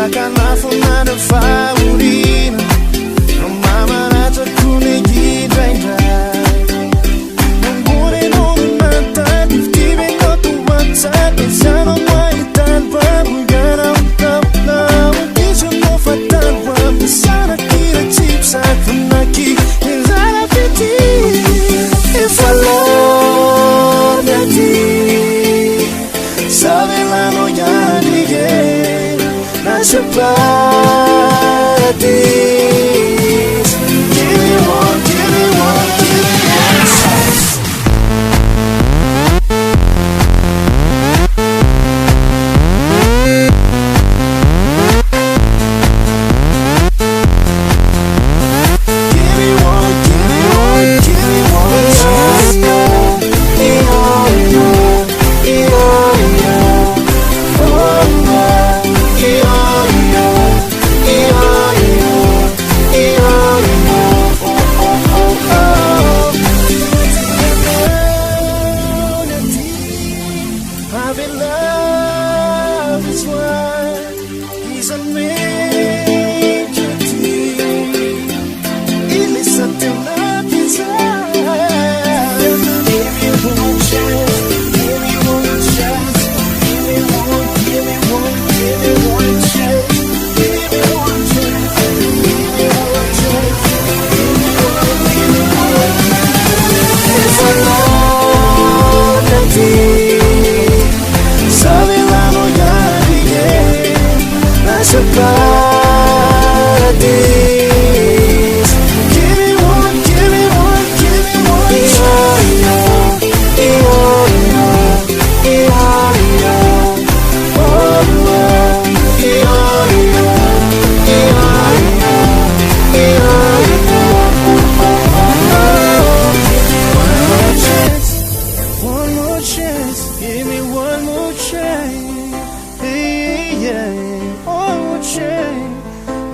sakafo nany fahoriana no mamaratra-ko ny indraindray mangony anao no mantady fitivenao toatsady izanao mahitany babogana utaonao isanao fatany wampisana kira tsipsakonaki izana fity efa lorny aty savelano yanige nasy paradis give me one, give me one, give me one chance.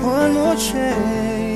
One more chance.